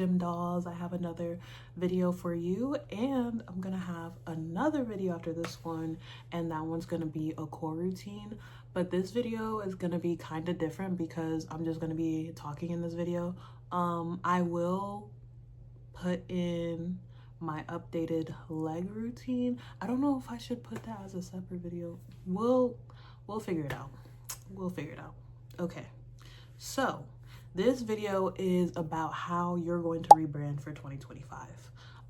Gym Dolls. I have another video for you, and I'm gonna have another video after this one, and that one's gonna be a core routine. But this video is gonna be kind of different because I'm just gonna be talking in this video. I will put in my updated leg routine. I don't know if I should put that as a separate video. We'll figure it out. We'll figure it out. Okay, so this video is about how you're going to rebrand for 2025.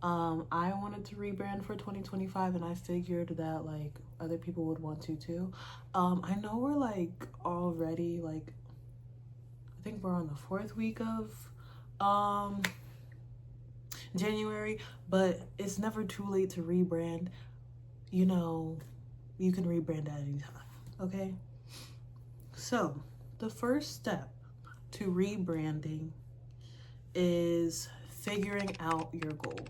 I wanted to rebrand for 2025, and I figured that like other people would want to too. I know we're like already like, I think we're on the 4th week of January, but it's never too late to rebrand. You know, you can rebrand at any time, okay? So the first step to rebranding is figuring out your goals.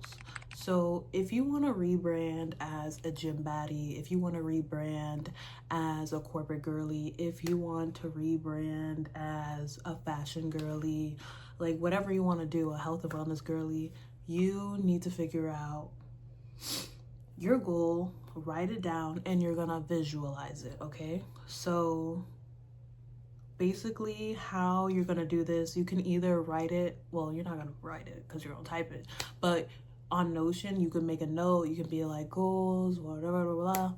So if you want to rebrand as a gym baddie, if you want to rebrand as a corporate girly, if you want to rebrand as a fashion girly, like whatever you want to do, a health and wellness girly, you need to figure out your goal, write it down, and you're gonna visualize it, okay? So basically how you're gonna do this, you can either write it, well, you're not gonna write it because you're gonna type it, but on Notion, you can make a note, you can be like goals, whatever, blah, blah,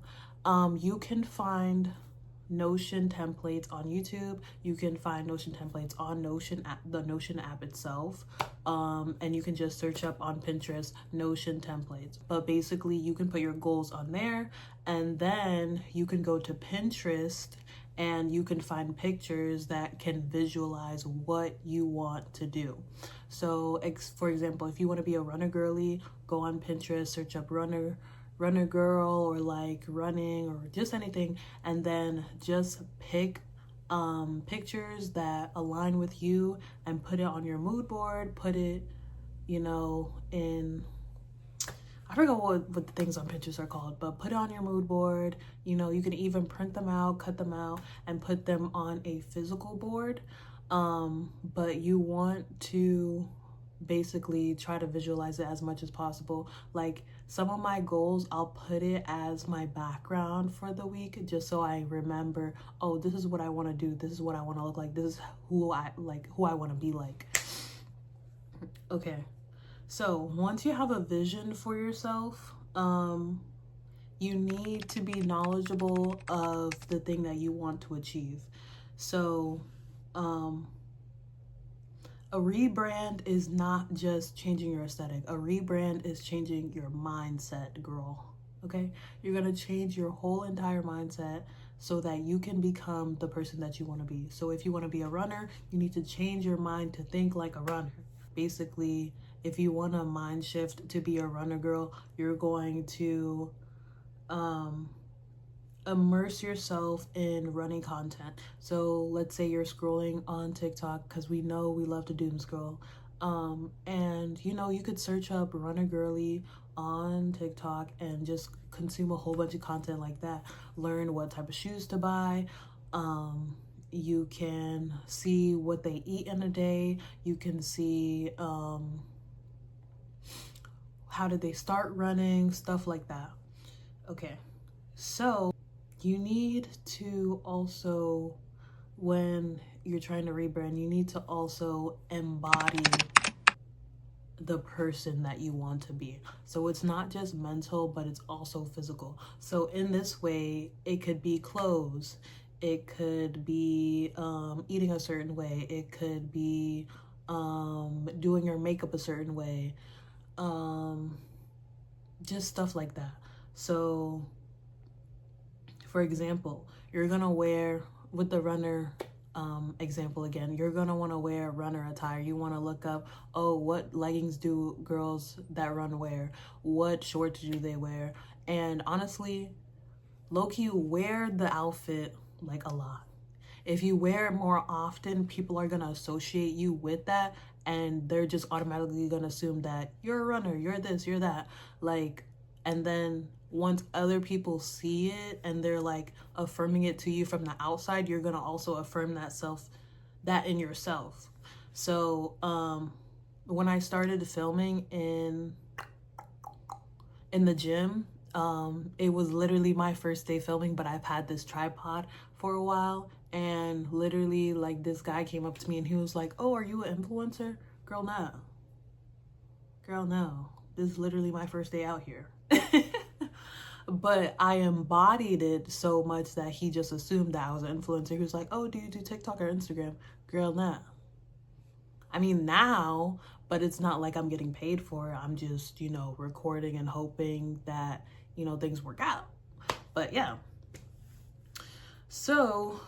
blah. You can find Notion templates on YouTube. You can find Notion templates on Notion, the Notion app itself. And you can just search up on Pinterest Notion templates. But basically, you can put your goals on there, and then you can go to Pinterest and you can find pictures that can visualize what you want to do. So, for example, if you want to be a runner girly, go on Pinterest, search up runner girl, or like running, or just anything, and then just pick pictures that align with you and put it on your mood board. Put it, you know, in, I forgot what the things on Pinterest are called, but put it on your mood board. You know, you can even print them out, cut them out, and put them on a physical board. But you want to basically try to visualize it as much as possible. Like some of my goals, I'll put it as my background for the week, just so I remember, oh, this is what I want to do, this is what I want to look like, this is who I want to be like. Okay, so once you have a vision for yourself, you need to be knowledgeable of the thing that you want to achieve. So a rebrand is not just changing your aesthetic. A rebrand is changing your mindset, girl. Okay? You're going to change your whole entire mindset so that you can become the person that you want to be. So if you want to be a runner, you need to change your mind to think like a runner. Basically, if you want a mind shift to be a runner girl, you're going to immerse yourself in running content. So let's say you're scrolling on TikTok, because we know we love to doom scroll, and you know, you could search up runner girly on TikTok and just consume a whole bunch of content like that. Learn what type of shoes to buy. You can see what they eat in a day. You can see how did they start running, stuff like that. Okay, so you need to also, when you're trying to rebrand, you need to also embody the person that you want to be. So it's not just mental, but it's also physical. So in this way, it could be clothes, it could be eating a certain way, it could be doing your makeup a certain way, just stuff like that. So for example, you're gonna wear, with the runner example again, you're gonna want to wear runner attire. You want to look up, oh, what leggings do girls that run wear? What shorts do they wear? And honestly, low-key, wear the outfit like a lot. If you wear it more often, people are gonna associate you with that, and they're just automatically gonna assume that you're a runner, you're this, you're that. Like, and then once other people see it and they're like affirming it to you from the outside, you're gonna also affirm that in yourself. So when I started filming in the gym, it was literally my first day filming, but I've had this tripod for a while, and literally like this guy came up to me and he was like, "Oh, are you an influencer?" Girl, no. Girl, no. This is literally my first day out here. But I embodied it so much that he just assumed that I was an influencer. He was like, "Oh, do you do TikTok or Instagram?" Girl, nah. I mean, now, but it's not like I'm getting paid for it. I'm just, you know, recording and hoping that, you know, things work out. But yeah. So,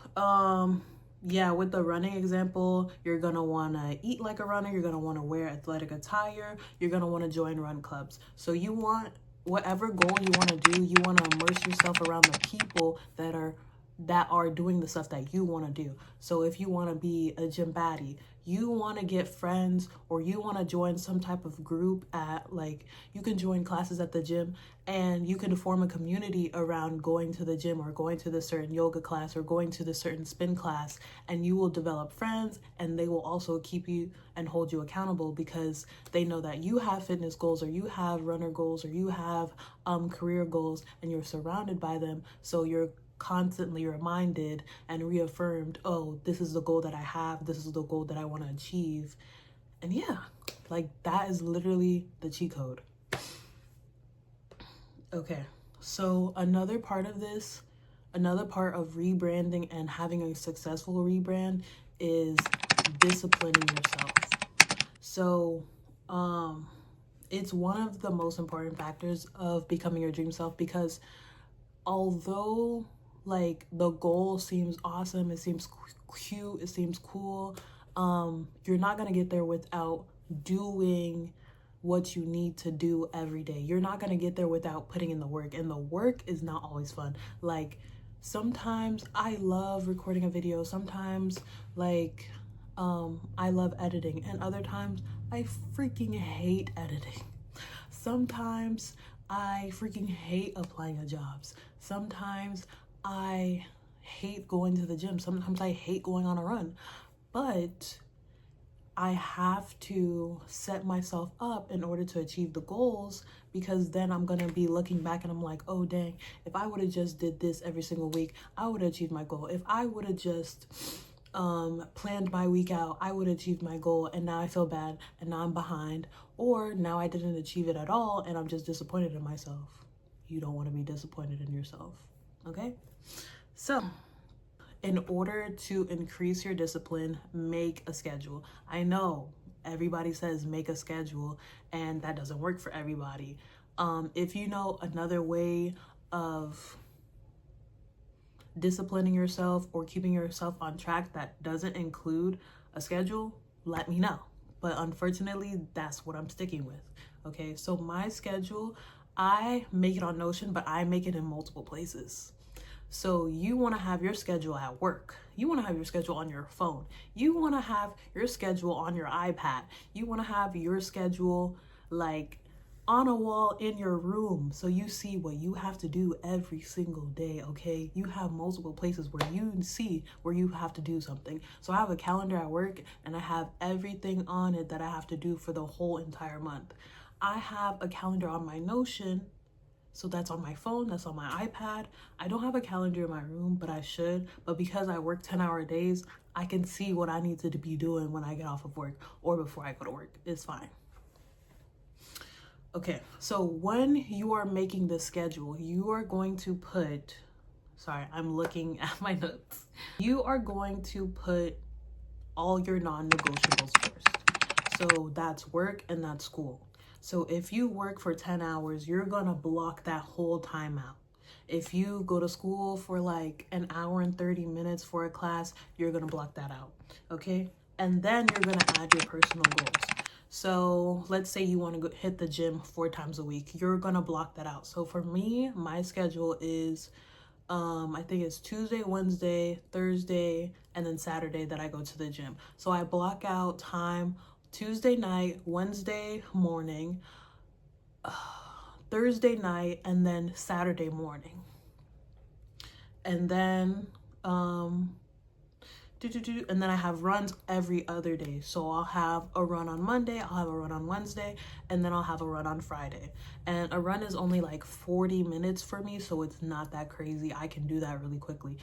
yeah, with the running example, you're gonna wanna eat like a runner, you're gonna wanna wear athletic attire, you're gonna wanna join run clubs. So you want whatever goal you wanna do, you wanna immerse yourself around the people that are doing the stuff that you wanna do. So if you wanna be a gym baddie, you wanna get friends, or you wanna join some type of group at, like, you can join classes at the gym, and you can form a community around going to the gym or going to the certain yoga class or going to the certain spin class, and you will develop friends, and they will also keep you and hold you accountable because they know that you have fitness goals, or you have runner goals, or you have career goals, and you're surrounded by them. So you're constantly reminded and reaffirmed, oh, this is the goal that I have, this is the goal that I want to achieve. And yeah, like that is literally the cheat code. Okay, so another part of rebranding and having a successful rebrand is disciplining yourself. So it's one of the most important factors of becoming your dream self, because although like the goal seems awesome, it seems cute, it seems cool, you're not gonna get there without doing what you need to do every day. You're not gonna get there without putting in the work, and the work is not always fun. Like sometimes I love recording a video, sometimes like I love editing, and other times I freaking hate editing. Sometimes I freaking hate applying to jobs. Sometimes I hate going to the gym. Sometimes I hate going on a run. But I have to set myself up in order to achieve the goals, because then I'm going to be looking back and I'm like, oh, dang, if I would have just did this every single week, I would have achieved my goal. If I would have just planned my week out, I would have achieved my goal, and now I feel bad, and now I'm behind, or now I didn't achieve it at all and I'm just disappointed in myself. You don't want to be disappointed in yourself, okay? So in order to increase your discipline, make a schedule. I know everybody says make a schedule, and that doesn't work for everybody. If you know another way of disciplining yourself or keeping yourself on track that doesn't include a schedule, let me know. But unfortunately, that's what I'm sticking with. Okay, so my schedule, I make it on Notion, but I make it in multiple places. So you want to have your schedule at work. You want to have your schedule on your phone. You want to have your schedule on your iPad. You want to have your schedule like on a wall in your room, so you see what you have to do every single day, okay? You have multiple places where you see where you have to do something. So I have a calendar at work, and I have everything on it that I have to do for the whole entire month. I have a calendar on my Notion, so that's on my phone, that's on my iPad. I don't have a calendar in my room, but I should. But because I work 10-hour days, I can see what I need to be doing when I get off of work or before I go to work. It's fine. Okay, so when you are making the schedule, you are going to put, sorry, I'm looking at my notes. You are going to put all your non-negotiables first. So that's work and that's school. So if you work for 10 hours, you're gonna block that whole time out. If you go to school for like an hour and 30 minutes for a class, you're gonna block that out, okay? And then you're gonna add your personal goals. So let's say you want to go hit the gym 4 times a week. You're going to block that out. So for me, my schedule is, I think it's Tuesday, Wednesday, Thursday, and then Saturday that I go to the gym. So I block out time Tuesday night, Wednesday morning, Thursday night, and then Saturday morning. And then and then I have runs every other day. So I'll have a run on Monday, I'll have a run on Wednesday, and then I'll have a run on Friday. And a run is only like 40 minutes for me, so it's not that crazy. I can do that really quickly.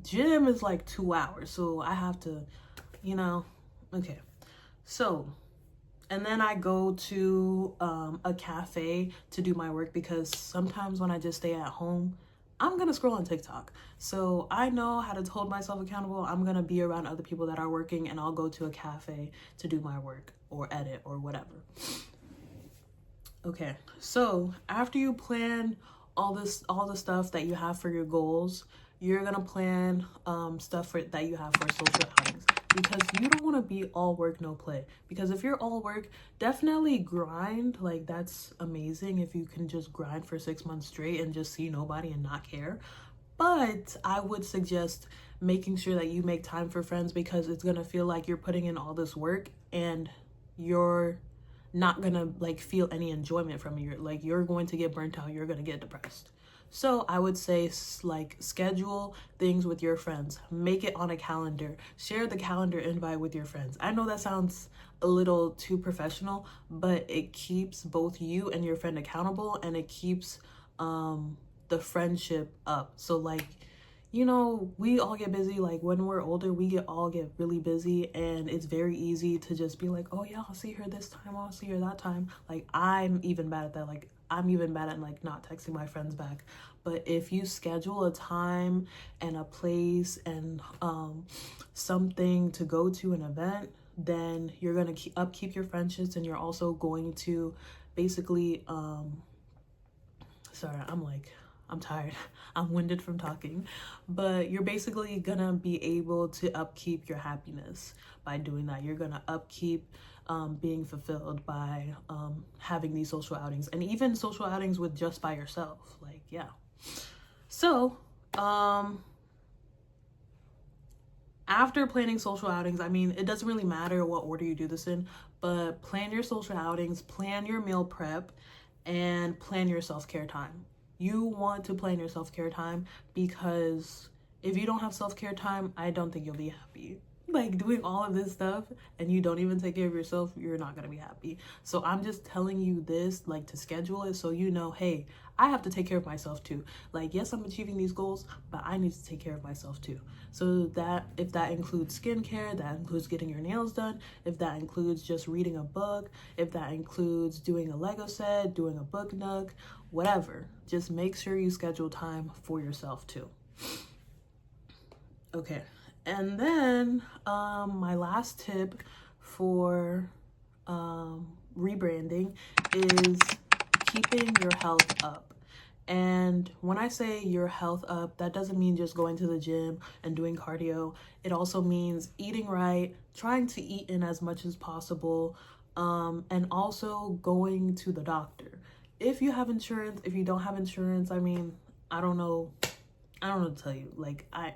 Gym is like 2 hours, so I have to, you know, okay. So, and then I go to a cafe to do my work, because sometimes when I just stay at home, I'm gonna scroll on TikTok. So I know how to hold myself accountable. I'm gonna be around other people that are working, and I'll go to a cafe to do my work or edit or whatever. Okay, so after you plan all the stuff that you have for your goals, you're gonna plan stuff that you have for social outings, because you don't want to be all work no play. Because if you're all work, definitely grind. Like, that's amazing if you can just grind for 6 months straight and just see nobody and not care. But I would suggest making sure that you make time for friends, because it's gonna feel like you're putting in all this work and you're not gonna like feel any enjoyment from it. You're going to get burnt out, you're gonna get depressed. So I would say, like, schedule things with your friends, make it on a calendar, share the calendar invite with your friends. I know that sounds a little too professional, but it keeps both you and your friend accountable, and it keeps the friendship up. So, like, you know, we all get busy. Like, when we're older, all get really busy, and it's very easy to just be like, oh yeah, I'll see her this time, I'll see her that time. Like, I'm even bad at that. Like, I'm even bad at like not texting my friends back. But if you schedule a time and a place and something to go to, an event, then you're gonna upkeep your friendships, and you're also going to basically sorry, I'm tired. I'm winded from talking. But you're basically gonna be able to upkeep your happiness by doing that. You're gonna upkeep being fulfilled by having these social outings, and even social outings with just by yourself. Like, yeah. So, after planning social outings, I mean, it doesn't really matter what order you do this in, but plan your social outings, plan your meal prep, and plan your self-care time. You want to plan your self-care time, because if you don't have self-care time, I don't think you'll be happy. Like, doing all of this stuff and you don't even take care of yourself, you're not gonna be happy. So I'm just telling you this, like, to schedule it, so you know, hey, I have to take care of myself too. Like, yes, I'm achieving these goals, but I need to take care of myself too. So that, if that includes skincare, that includes getting your nails done, if that includes just reading a book, if that includes doing a Lego set, doing a book nook, whatever, just make sure you schedule time for yourself too. Okay. And then my last tip for rebranding is keeping your health up. And when I say your health up, that doesn't mean just going to the gym and doing cardio. It also means eating right, trying to eat in as much as possible, and also going to the doctor. If you have insurance, if you don't have insurance, I mean, I don't know what to tell you. Like, I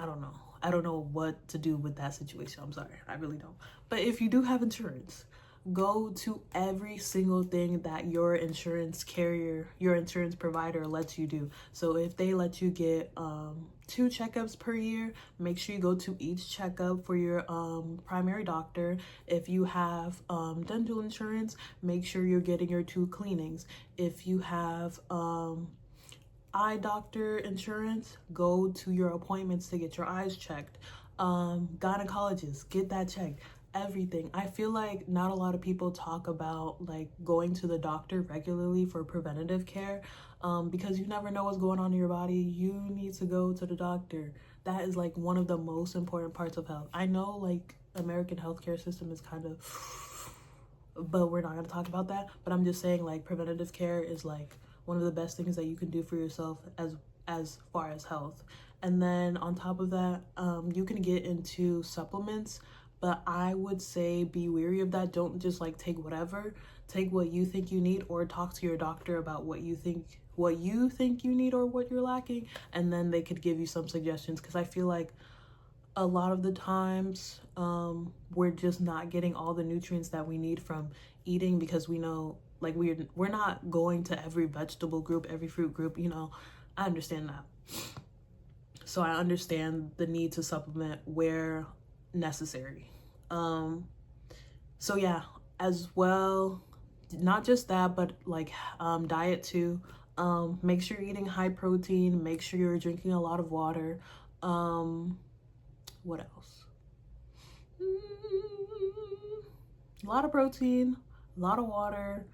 don't know. I don't know what to do with that situation. I'm sorry. I really don't. But if you do have insurance, go to every single thing that your insurance carrier, your insurance provider lets you do. So if they let you get 2 checkups per year, make sure you go to each checkup for your primary doctor. If you have dental insurance, make sure you're getting your 2 cleanings. If you have eye doctor insurance, go to your appointments to get your eyes checked. Gynecologist, get that checked. Everything. I feel like not a lot of people talk about like going to the doctor regularly for preventative care, because you never know what's going on in your body. You need to go to the doctor. That is like one of the most important parts of health. I know like American healthcare system is kind of, but we're not going to talk about that. But I'm just saying, like, preventative care is like one of the best things that you can do for yourself as far as health. And then on top of that, you can get into supplements, but I would say be wary of that. Don't just like take whatever. Take what you think you need, or talk to your doctor about what you think you need or what you're lacking, and then they could give you some suggestions. Because I feel like a lot of the times we're just not getting all the nutrients that we need from eating, because we know, like, we're not going to every vegetable group, every fruit group, you know. I understand that. So I understand the need to supplement where necessary. So yeah, as well, not just that, but like diet too. Make sure you're eating high protein, make sure you're drinking a lot of water. What else? A lot of protein, a lot of water.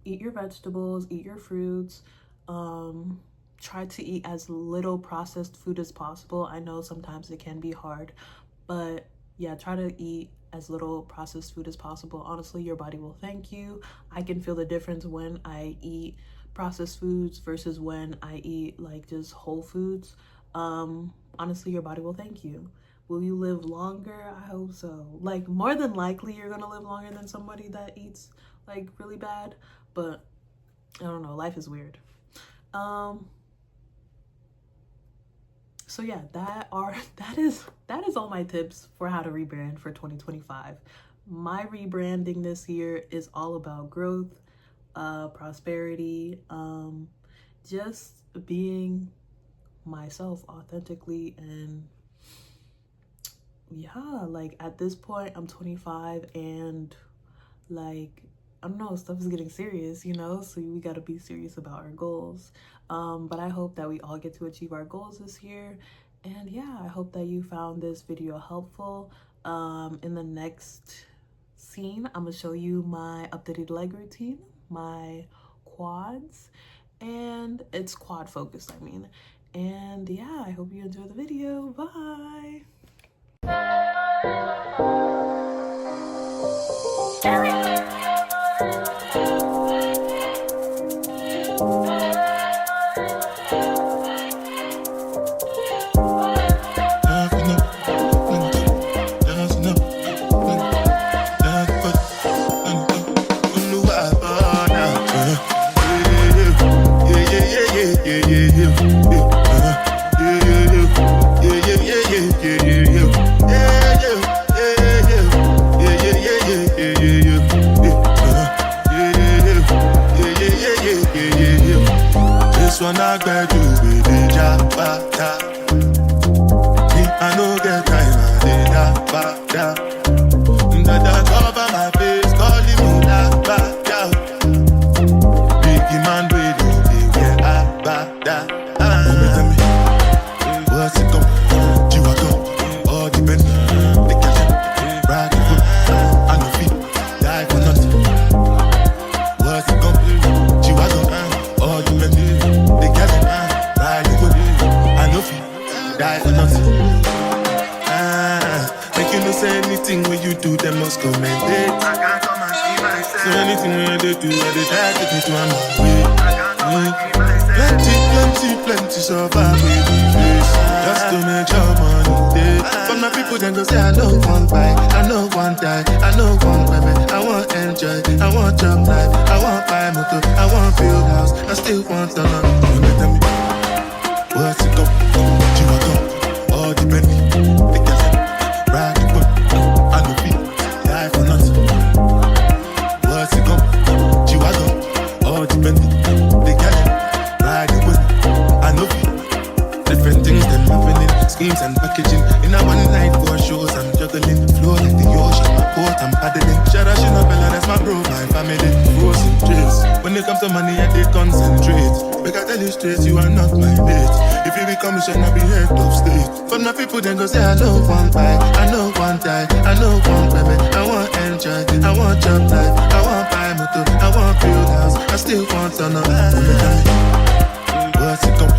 Eat your vegetables, eat your fruits. Try to eat as little processed food as possible. I know sometimes it can be hard, but yeah, try to eat as little processed food as possible. Honestly, your body will thank you. I can feel the difference when I eat processed foods versus when I eat like just whole foods. Honestly, your body will thank you. Will you live longer? I hope so. Like, more than likely you're gonna live longer than somebody that eats like really bad, but I don't know, life is weird. So yeah, that is all my tips for how to rebrand for 2025. My rebranding this year is all about growth, prosperity, just being myself authentically. And yeah, like at this point I'm 25 and like, I don't know, stuff is getting serious, you know, so we got to be serious about our goals. But I hope that we all get to achieve our goals this year. And yeah, I hope that you found this video helpful. In the next scene, I'm gonna show you my updated leg routine, my quads, and it's quad focused, I mean. And yeah, I hope you enjoy the video. Bye. This one I got you with the jabata. Me, I no get time, I did jabata. That cover my face, calling me like bata. Biggie man, we don't be where I bata. Tell me, what's it come? You are come, all the best. The cash, ride the foot, I no fit, die for nothing. What's it come? You are come, all the best. The cash, ride the foot, I no fit, die for nothing. Make you no say anything when you do, them must commend it. I can't come and see myself. So anything when they do, I they try to take me to my way. I can't come and see myself. Plenty survive with the face. Just to make your money day. But my people then go say I know one buy, I know one die, I know one women. I want enjoy, I want job life, I want buy motor, I want build house, I still want the love. Tell me, what's it come? You are come, all the Bentley, the cash, ride the boat, I no fit, die for nothing. What's it come? You are come, all the Bentley, the cash, ride the boat, I no fit. Different things them happening, schemes and packaging. In a one night for shows, I'm juggling. Flow like the ocean, my boat, I'm paddling. Shout out Shinabella, that's my bro, my family. Frozen dreams. When it comes to money, I did concentrate. Make I tell you straight, you are not my mate. If you become a should not be head of state. But my people then go say I know one buy, I know one die, I know one women. I want enjoy, I want job life, I want buy motor, I want build house, I still want to know. What's it come?